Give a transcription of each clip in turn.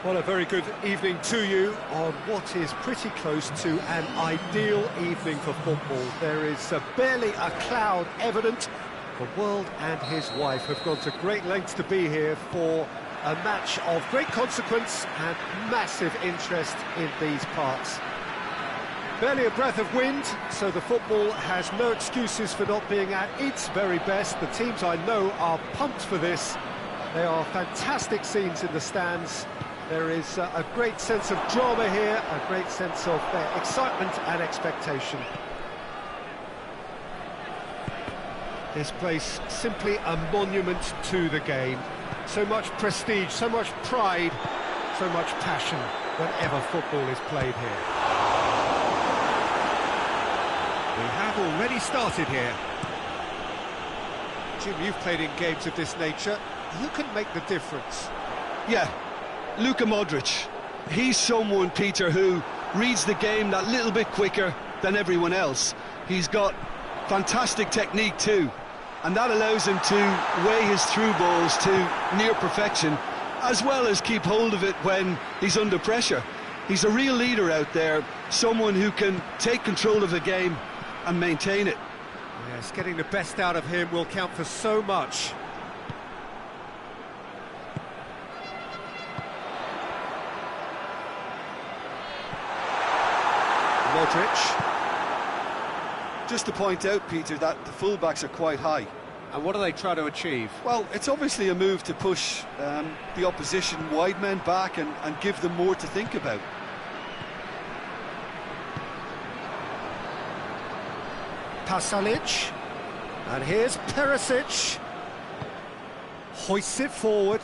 Well, a very good evening to you on what is pretty close to an ideal evening for football. There is barely a cloud evident. The world and his wife have gone to great lengths to be here for a match of great consequence and massive interest in these parts. Barely a breath of wind, so the football has no excuses for not being at its very best. The teams I know are pumped for this. They are fantastic scenes in the stands. There is a great sense of drama here, a great sense of excitement and expectation. This place simply a monument to the game. So much prestige, so much pride, so much passion whenever football is played here. We have already started here. Jim, you've played in games of this nature. Who can make the difference? Yeah, Luka Modric. He's someone, Peter, who reads the game that little bit quicker than everyone else. He's got fantastic technique too, and that allows him to weigh his through balls to near perfection, as well as keep hold of it when he's under pressure. He's a real leader out there, someone who can take control of the game and maintain it. Yes, getting the best out of him will count for so much. Modric. Just to point out, Peter, that the fullbacks are quite high. And what do they try to achieve? Well, it's obviously a move to push the opposition wide men back and give them more to think about. Pasalic. And here's Perisic. Hoists it forward.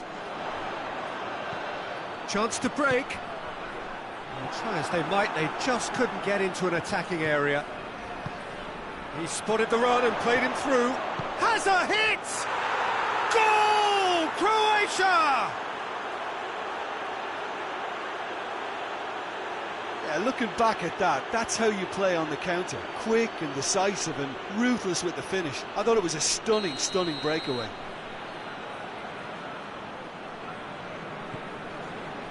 Chance to break. And try as they might, they just couldn't get into an attacking area. He spotted the run and played him through. Has a hit! Goal! Croatia! Yeah, looking back at that, that's how you play on the counter. Quick and decisive and ruthless with the finish. I thought it was a stunning, stunning breakaway.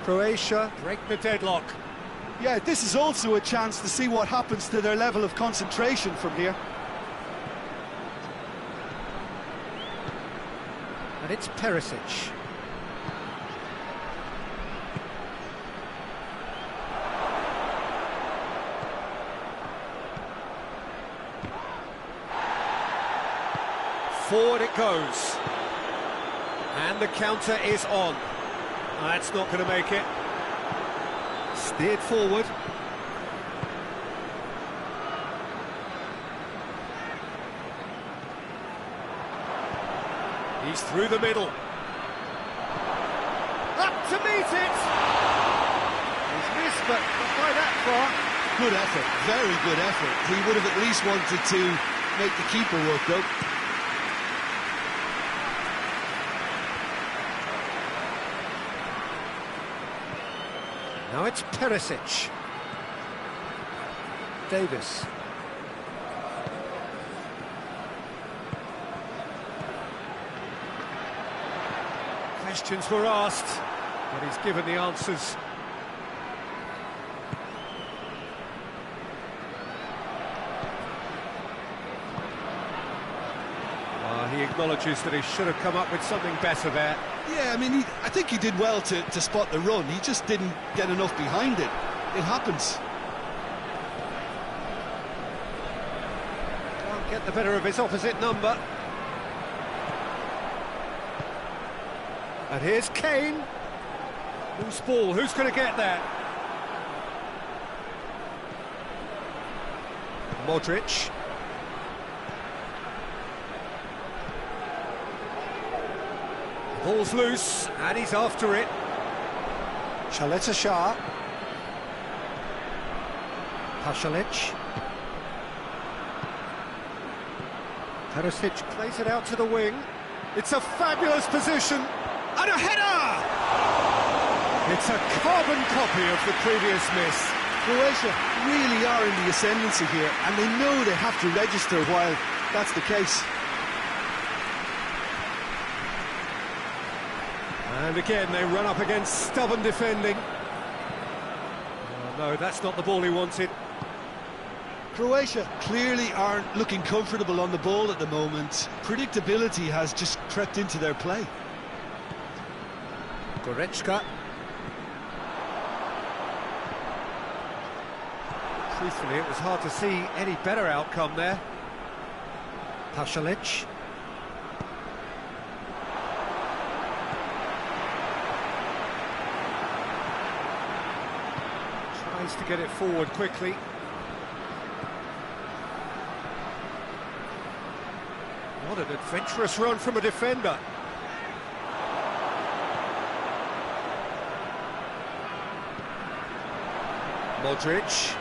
Croatia break the deadlock. Yeah, this is also a chance to see what happens to their level of concentration from here. And it's Perisic. Forward it goes. And the counter is on. That's not going to make it. Steered forward. He's through the middle. Up to meet it! He's missed, but not by that far. Good effort, very good effort. He would have at least wanted to make the keeper work though. Now it's Perisic. Davis. Questions were asked, but he's given the answers. He acknowledges that he should have come up with something better there. Yeah, I mean, I think he did well to spot the run. He just didn't get enough behind it. It happens. Can't get the better of his opposite number. And here's Kane. Loose ball, who's going to get that? Modric. Ball's loose, and he's after it. Chaleta Shah. Pasalic. Perisic plays it out to the wing. It's a fabulous position. And a header! It's a carbon copy of the previous miss. Croatia really are in the ascendancy here, and they know they have to register while that's the case. And again, they run up against stubborn defending. Oh, no, that's not the ball he wanted. Croatia clearly aren't looking comfortable on the ball at the moment. Predictability has just crept into their play. Goretzka. Truthfully, it was hard to see any better outcome there. Pasalic. Tries to get it forward quickly. What an adventurous run from a defender. Modric.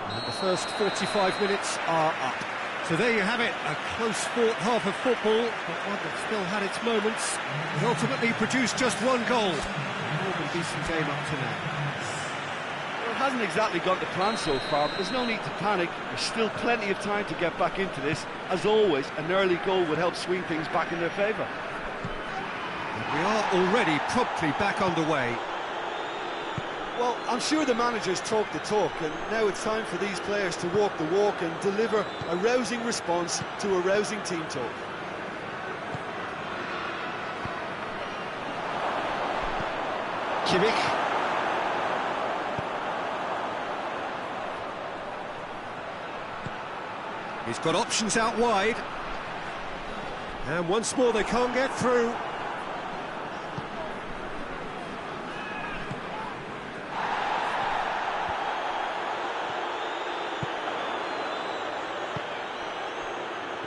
And the first 45 minutes are up. So there you have it, a close-fought half of football, but one that still had its moments. It ultimately produced just one goal. More than decent game up to now. Well, it hasn't exactly gone to plan so far, but there's no need to panic. There's still plenty of time to get back into this. As always, an early goal would help swing things back in their favour. We are already promptly back underway. Well, I'm sure the managers talk the talk, and now it's time for these players to walk the walk and deliver a rousing response to a rousing team talk. Kimmich. He's got options out wide. And once more they can't get through.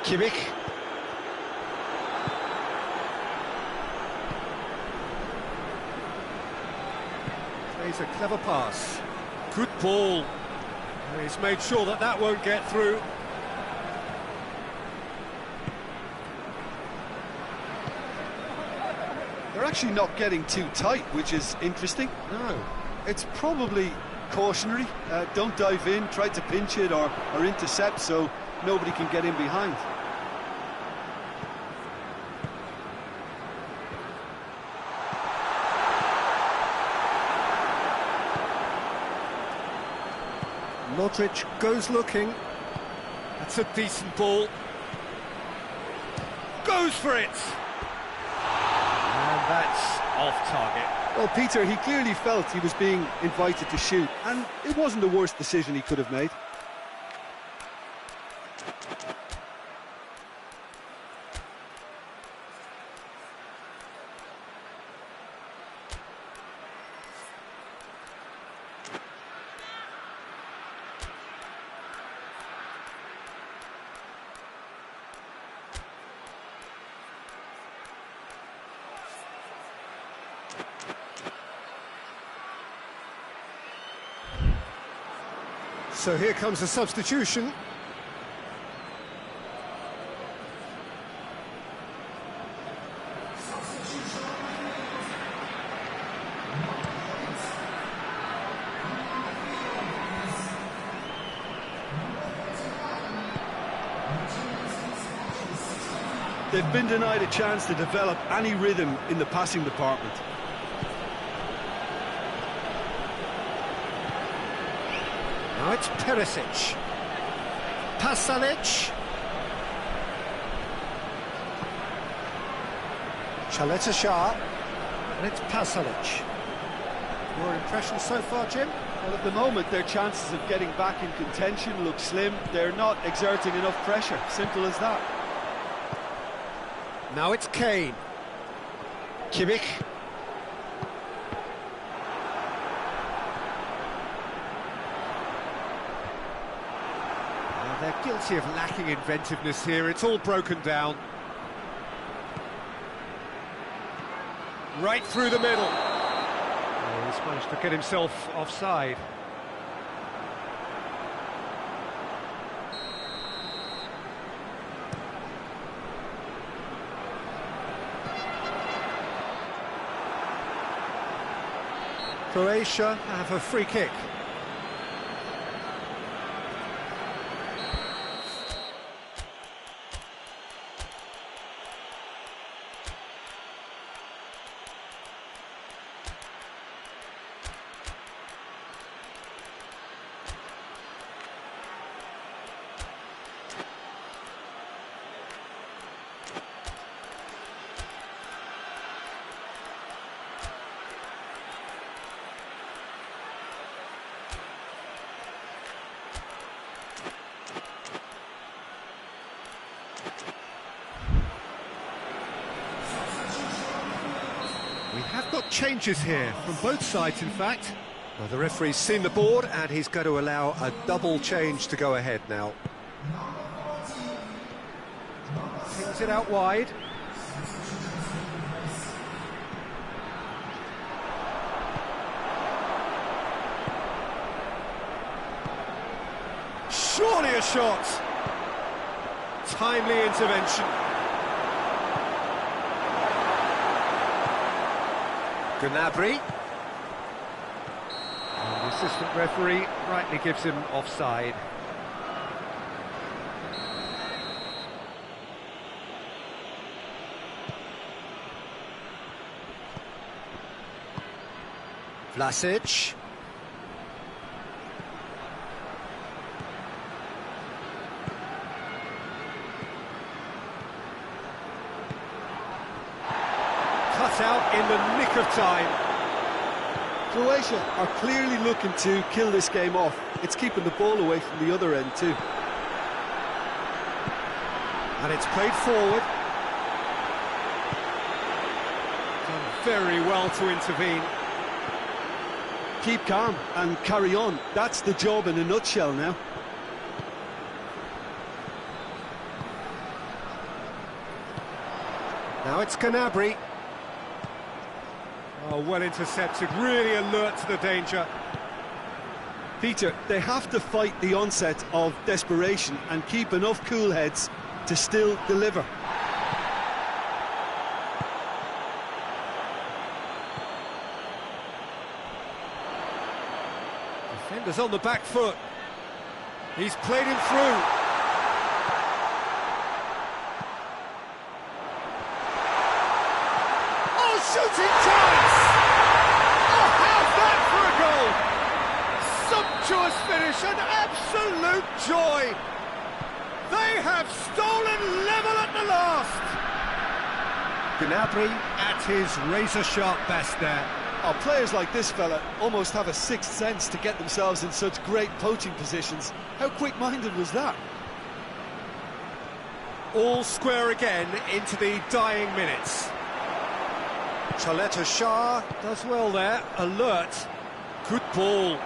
Kimmich. Plays a clever pass. Good ball. And he's made sure that that won't get through. They're actually not getting too tight, which is interesting. No. It's probably cautionary. Don't dive in, try to pinch it or intercept so nobody can get in behind. Modric goes looking. That's a decent ball. Goes for it! And that's off target. Well, Peter, he clearly felt he was being invited to shoot, and it wasn't the worst decision he could have made. So here comes a substitution. They've been denied a chance to develop any rhythm in the passing department. Now it's Perisic. Pasalic. Chaleta Shah. And it's Pasalic. Your impression so far, Jim? Well, at the moment, their chances of getting back in contention look slim. They're not exerting enough pressure. Simple as that. Now it's Kane. Kimmich. They're guilty of lacking inventiveness here. It's all broken down. Right through the middle. Oh, he's managed to get himself offside. Croatia have a free kick. changes here, from both sides in fact. Well, the referee's seen the board and he's going to allow a double change to go ahead now. Pings it out wide. Surely a shot! Timely intervention. Gnabry. And the assistant referee rightly gives him offside. Vlasic. Cut out in the nick of time. Croatia are clearly looking to kill this game off. It's keeping the ball away from the other end too. And it's played forward. Done very well to intervene. Keep calm and carry on. That's the job in a nutshell now. Now it's Gnabry. Oh, well intercepted, really alert to the danger. Peter, they have to fight the onset of desperation and keep enough cool heads to still deliver. Defender's on the back foot. He's played him through. Oh, shooting chance! Oh, how's that for a goal? Sumptuous finish, an absolute joy. They have stolen level at the last. Gnabry at his razor-sharp best there. Oh, players like this fella almost have a sixth sense to get themselves in such great poaching positions. How quick-minded was that? All square again into the dying minutes. Chaleta Shah does well there, alert. Good ball.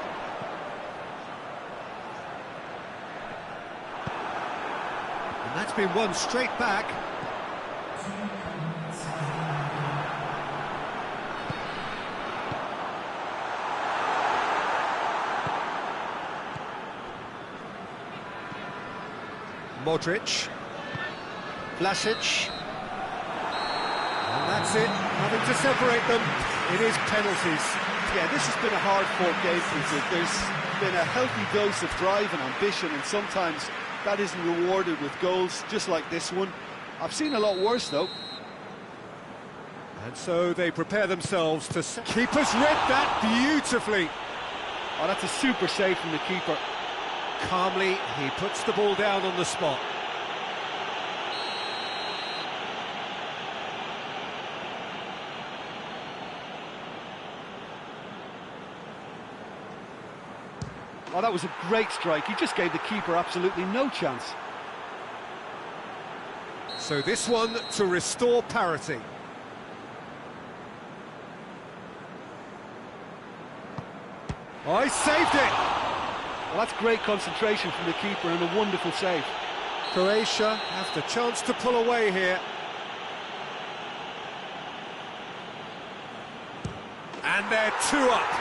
And that's been won straight back. Modric, Vlasic, and that's it, having to separate them, it is penalties. Yeah, this has been a hard-fought game, Peter. There's been a healthy dose of drive and ambition, and sometimes that isn't rewarded with goals, just like this one. I've seen a lot worse, though. And so they prepare themselves to... Keeper's read that beautifully. Oh, that's a super save from the keeper. Calmly, he puts the ball down on the spot. Oh, that was a great strike. He just gave the keeper absolutely no chance. So this one to restore parity. Oh, he saved it! Well, that's great concentration from the keeper and a wonderful save. Croatia have the chance to pull away here. And they're 2 up.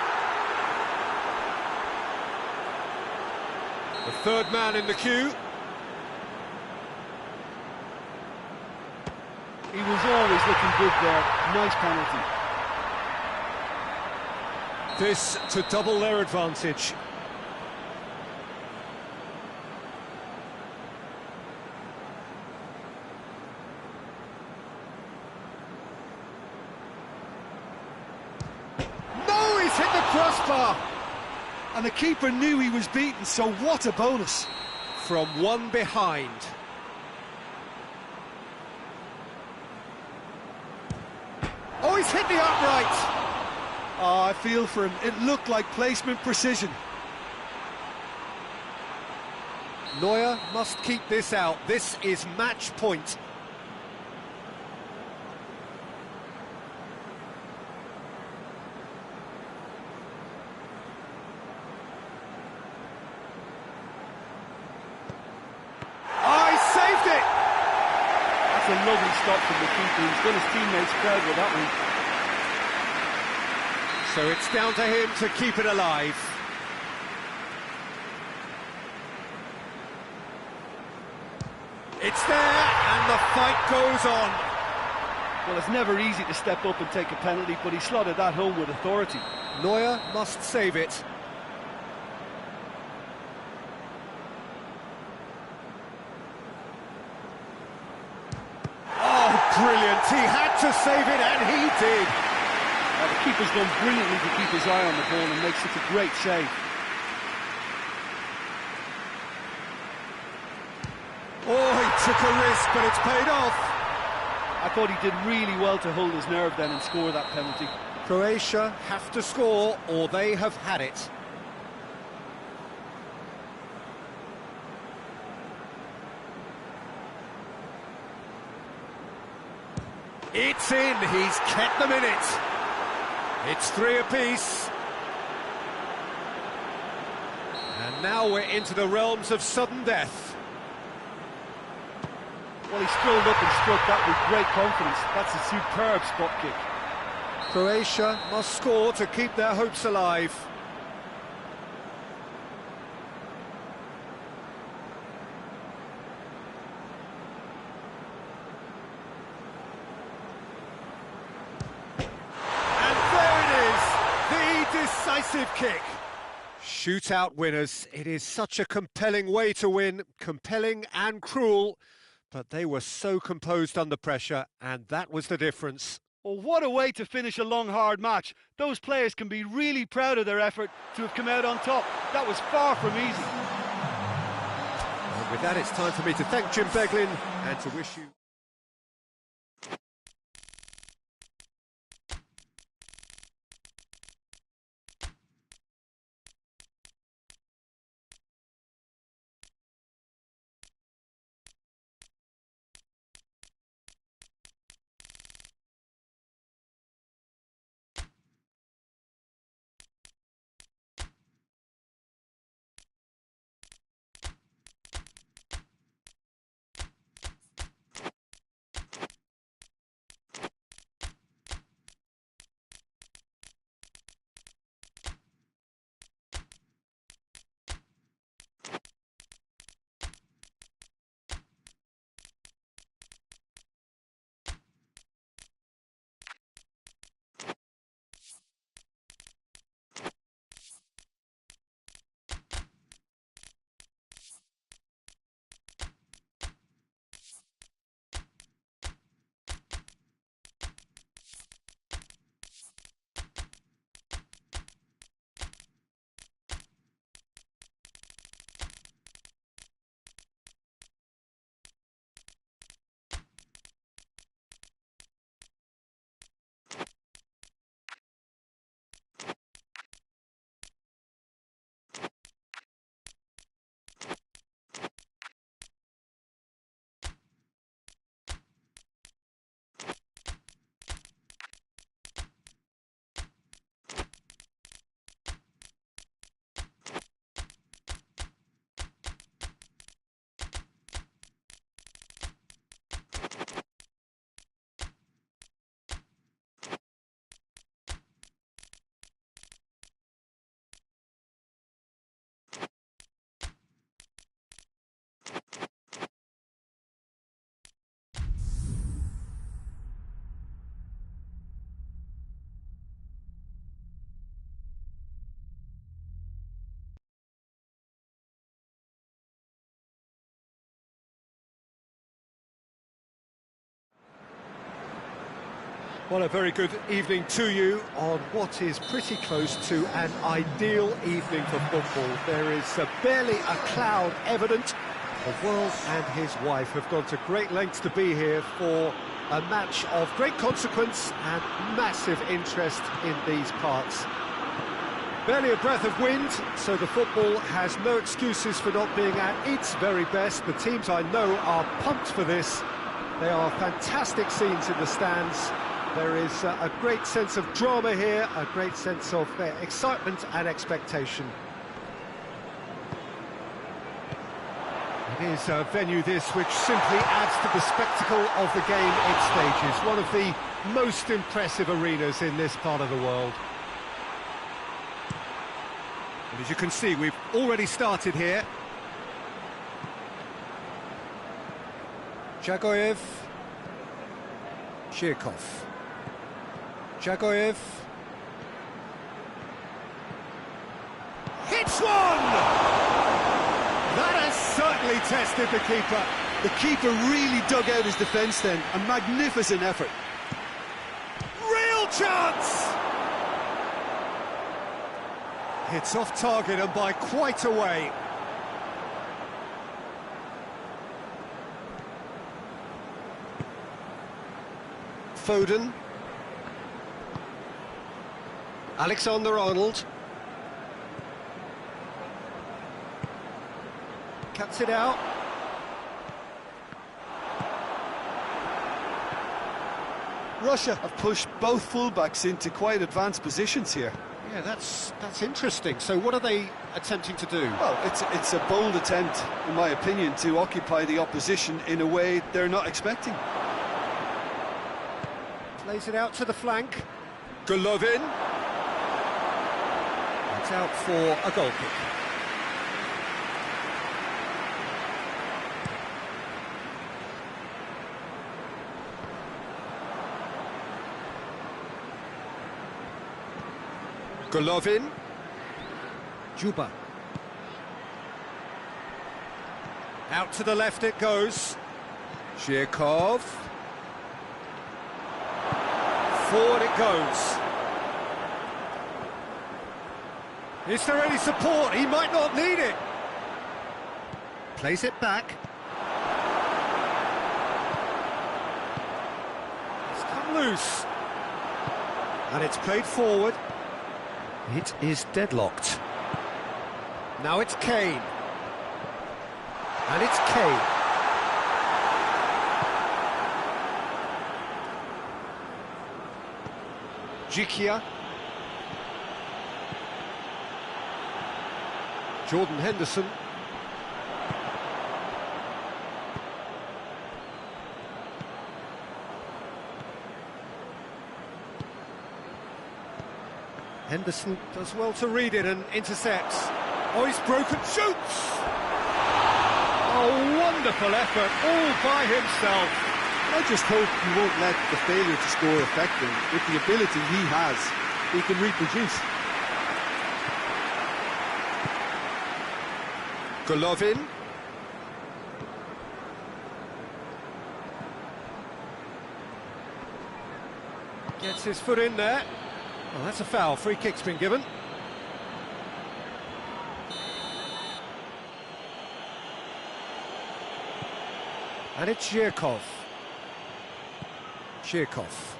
The third man in the queue. He was always looking good there. Nice penalty. This to double their advantage. No, he's hit the crossbar! And the keeper knew he was beaten, so what a bonus. From one behind. Oh, he's hit the upright! Oh, I feel for him. It looked like placement precision. Neuer must keep this out. This is match point. That's a lovely stop from the keeper. He's done his teammates proud with that one. So it's down to him to keep it alive. It's there, and the fight goes on. Well, it's never easy to step up and take a penalty, but he slotted that home with authority. Neuer must save it. Oh, brilliant. He had to save it, and he did. The keeper's done brilliantly to keep his eye on the ball and make such a great save. Oh, he took a risk, but it's paid off. I thought he did really well to hold his nerve then and score that penalty. Croatia have to score, or they have had it. It's in, he's kept them in it. It's 3 apiece. And now we're into the realms of sudden death. Well, he strolled up and struck that with great confidence. That's a superb spot kick. Croatia must score to keep their hopes alive. And there it is, the decisive kick. Shootout winners. It is such a compelling way to win, compelling and cruel. But they were so composed under pressure, and that was the difference. Well, what a way to finish a long, hard match. Those players can be really proud of their effort to have come out on top. That was far from easy. And with that, it's time for me to thank Jim Beglin and to wish you... Well, a very good evening to you on what is pretty close to an ideal evening for football. There is barely a cloud evident. The world and his wife have gone to great lengths to be here for a match of great consequence and massive interest in these parts. Barely a breath of wind, so the football has no excuses for not being at its very best. The teams I know are pumped for this. They are fantastic scenes in the stands. There is a great sense of drama here, a great sense of excitement and expectation. It is a venue this which simply adds to the spectacle of the game it stages. One of the most impressive arenas in this part of the world. And as you can see, we've already started here. Jagoyev. Shirkov. Jagoyev. Hits one! That has certainly tested the keeper. The keeper really dug out his defence then. A magnificent effort. Real chance! Hits off target and by quite a way. Foden. Alexander-Arnold. Cuts it out. Russia have pushed both fullbacks into quite advanced positions here. Yeah, that's interesting. So what are they attempting to do? Well, it's a bold attempt, in my opinion, to occupy the opposition in a way they're not expecting. Plays it out to the flank. Golovin. It's out for a goal kick. Golovin. Juba. Out to the left it goes. Shirkov. Forward it goes. Is there any support? He might not need it. Plays it back. It's come loose. And it's played forward. It is deadlocked. Now it's Kane. And it's Kane. Jikia. Jordan Henderson. Henderson does well to read it and intercepts. Oh, he's broken, shoots! Oh, wonderful effort, all by himself. I just hope he won't let the failure to score affect him. With the ability he has, he can reproduce. Golovin. Gets his foot in there. Well, that's a foul. Free kick's been given. And it's Shirkov. Shirkov.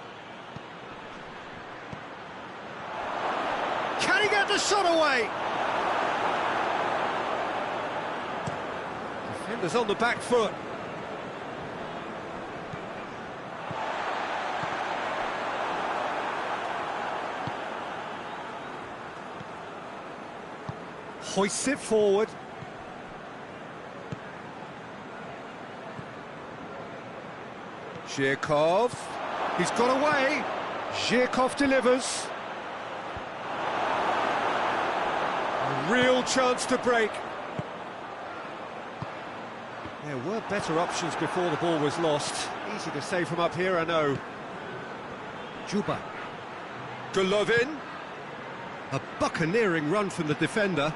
Can he get the shot away? Defender's on the back foot. Hoists it forward. Shirkov. He's got away. Shirkov delivers. A real chance to break. There were better options before the ball was lost. Easy to say from up here, I know. Juba. Golovin. A buccaneering run from the defender.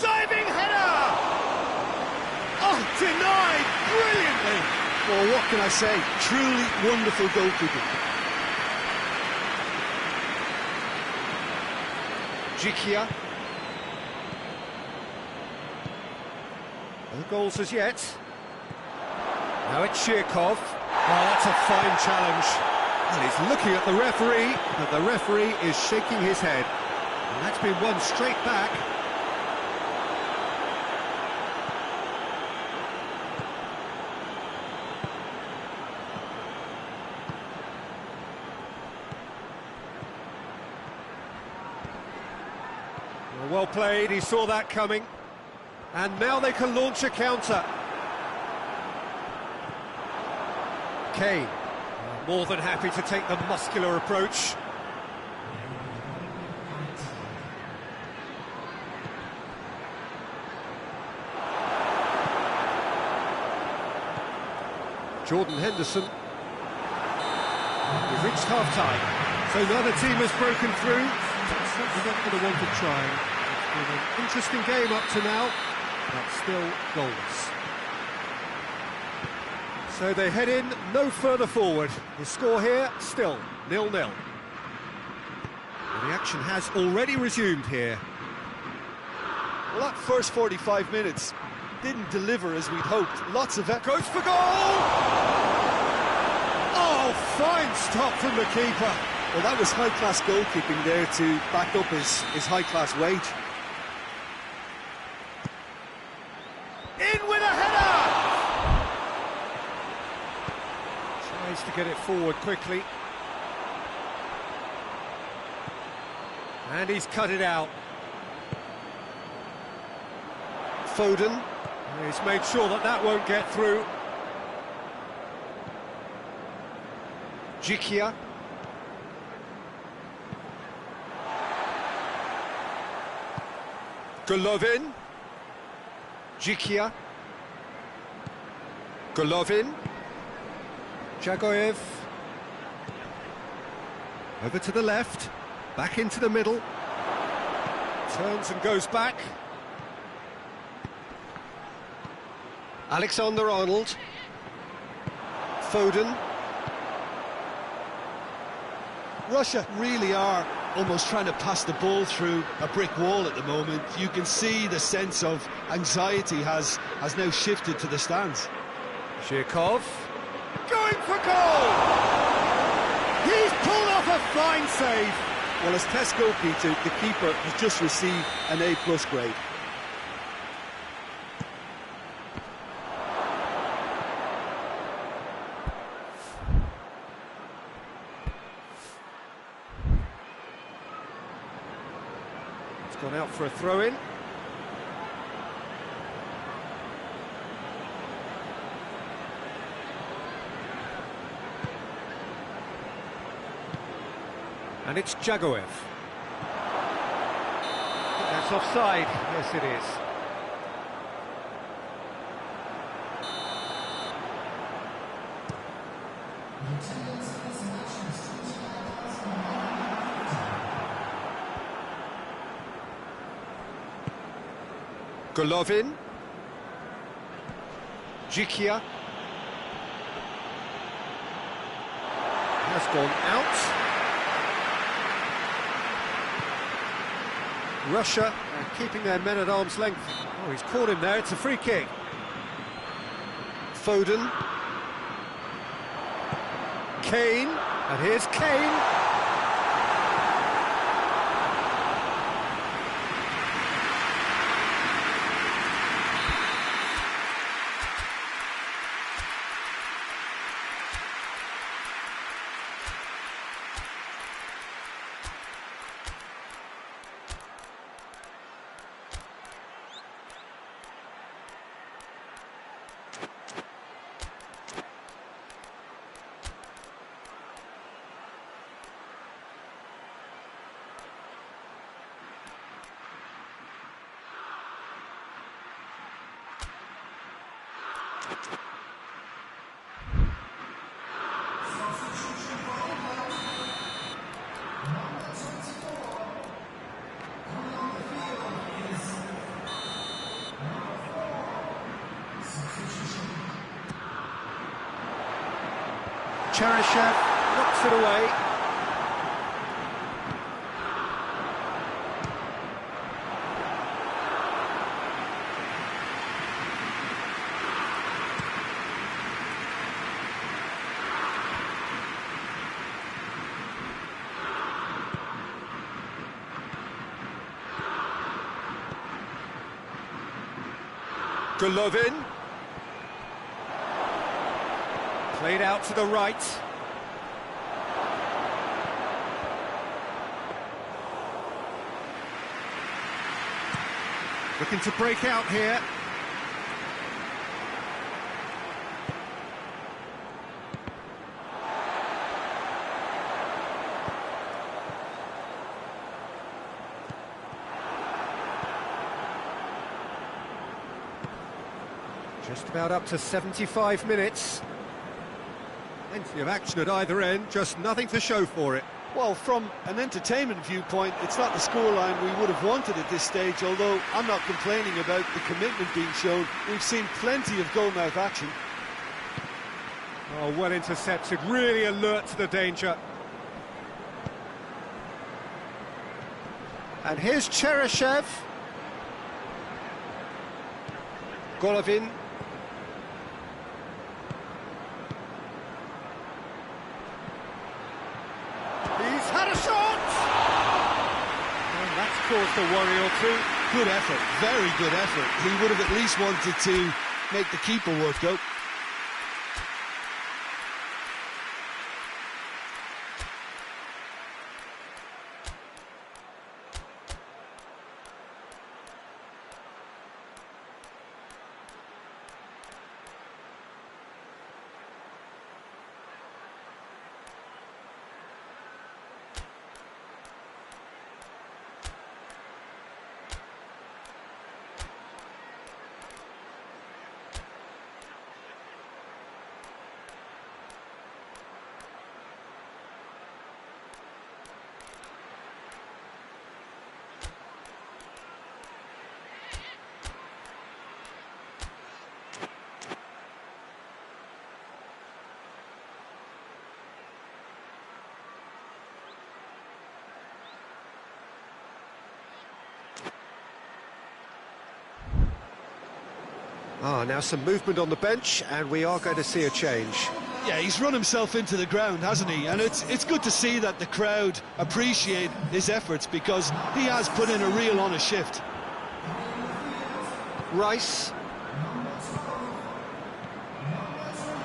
Diving header! Oh, denied brilliantly! Well, what can I say? Truly wonderful goalkeeping. Jikia. No goals as yet. Now it's Shirkov. Oh, that's a fine challenge. And he's looking at the referee, but the referee is shaking his head. And that's been won straight back. Well played, he saw that coming. And now they can launch a counter. Kane, more than happy to take the muscular approach. Jordan Henderson. We've reached half-time, so neither team has broken through. But certainly not going to want to try. It's been an interesting game up to now, but still goals. So they head in no further forward. The score here, still 0-0. Well, the action has already resumed here. Well, that first 45 minutes didn't deliver as we'd hoped. Lots of effort. Goes for goal! Oh, fine stop from the keeper. Well, that was high-class goalkeeping there to back up his high-class wage. In with a header! Tries to get it forward quickly. And he's cut it out. Foden. He's made sure that that won't get through. Jikia. Golovin. Jikia. Golovin. Jagoev. Over to the left. Back into the middle. Turns and goes back. Alexander-Arnold. Foden. Russia really are almost trying to pass the ball through a brick wall at the moment. You can see the sense of anxiety has now shifted to the stands. Shirkov. Going for goal! He's pulled off a fine save. Well, as test goalkeeper, the keeper has just received an A+ grade. Gone out for a throw-in. And it's Jagoev. That's offside. Yes, it is. Golovin. Jikia. Has gone out. Russia keeping their men at arm's length. Oh, he's caught him there. It's a free kick. Foden. Kane. And here's Kane. Cheryshev knocks it away. Golovin. Played out to the right. Looking to break out here. Just about up to 75 minutes. Plenty of action at either end, just nothing to show for it. Well, from an entertainment viewpoint, it's not the scoreline we would have wanted at this stage, although I'm not complaining about the commitment being shown. We've seen plenty of goal-mouth action. Oh, well intercepted, really alert to the danger. And here's Cheryshev. Golovin. He's had a shot! And that's caused a worry or two. Good effort, very good effort. He would have at least wanted to make the keeper work, though. Now some movement on the bench, and we are going to see a change. Yeah, he's run himself into the ground, hasn't he? And it's good to see that the crowd appreciate his efforts, because he has put in a real honest shift. Rice.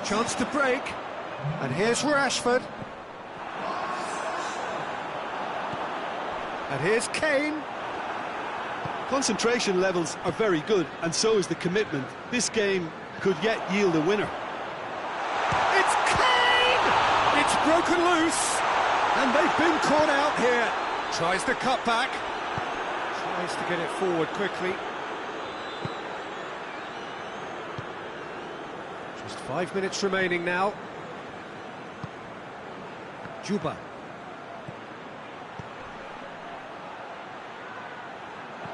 Chance to break. And here's Rashford. And here's Kane. Concentration levels are very good, and so is the commitment. This game could yet yield a winner. It's Kane! It's broken loose, and they've been caught out here. Tries the cut back. Tries to get it forward quickly. Just 5 minutes remaining now. Juba.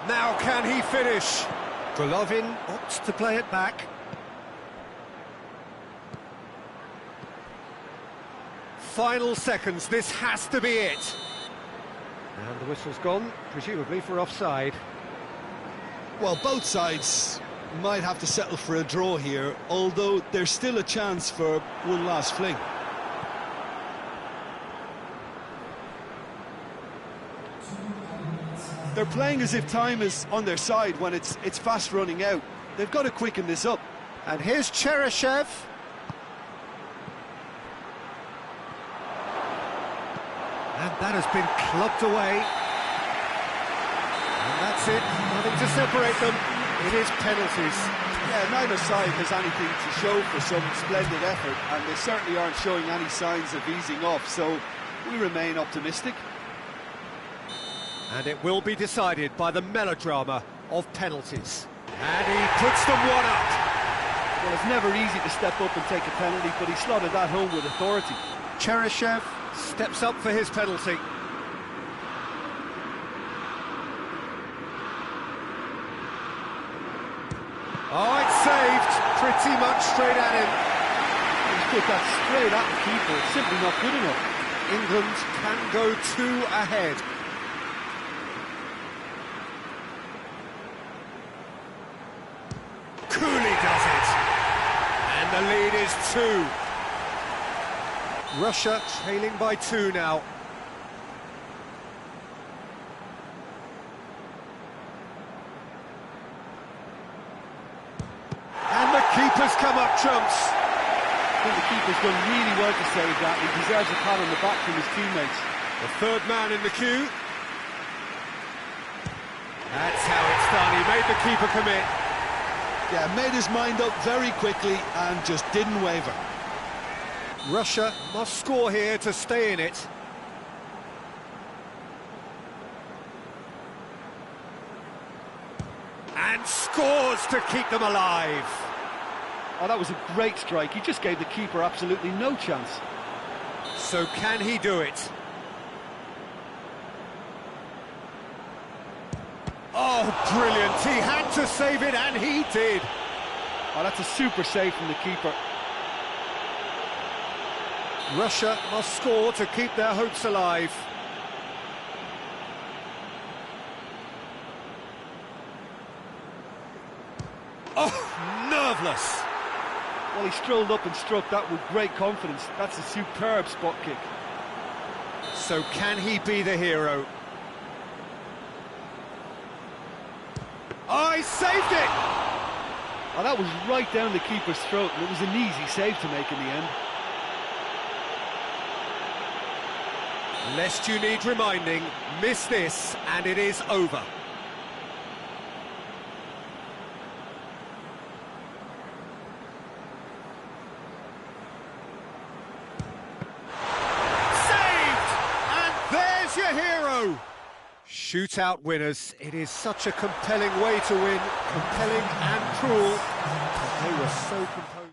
Now can he finish? Golovin opts to play it back. Final seconds, this has to be it. And the whistle's gone, presumably for offside. Well, both sides might have to settle for a draw here, although there's still a chance for one last fling. They're playing as if time is on their side when it's fast running out. They've got to quicken this up. And here's Cheryshev. And that has been clubbed away. And that's it, nothing to separate them. It is penalties. Yeah, neither side has anything to show for some splendid effort, and they certainly aren't showing any signs of easing off, so we remain optimistic. And it will be decided by the melodrama of penalties. And he puts them one up. Well, it's never easy to step up and take a penalty, but he slotted that home with authority. Cheryshev steps up for his penalty. Oh, it's saved. Pretty much straight at him. He's put that straight at the keeper. It's simply not good enough. England can go 2 ahead. Cooley does it. And the lead is 2. Russia trailing by 2 now. And the keeper's come up trumps. I think the keeper's done really well to save that. He deserves a pat on the back from his teammates. The third man in the queue. That's how it's done. He made the keeper commit. Yeah, made his mind up very quickly and just didn't waver. Russia must score here to stay in it. And scores to keep them alive. Oh, that was a great strike. He just gave the keeper absolutely no chance. So can he do it? Oh, brilliant. He had to save it, and he did. Oh, that's a super save from the keeper. Russia must score to keep their hopes alive. Oh, nerveless. Well, he strolled up and struck that with great confidence. That's a superb spot kick. So can he be the hero? Oh, he saved it! Oh, that was right down the keeper's throat, and it was an easy save to make in the end. Lest you need reminding, miss this and it is over. Saved! And there's your hero! Shootout winners. It is such a compelling way to win, compelling and cruel, but they were so composed.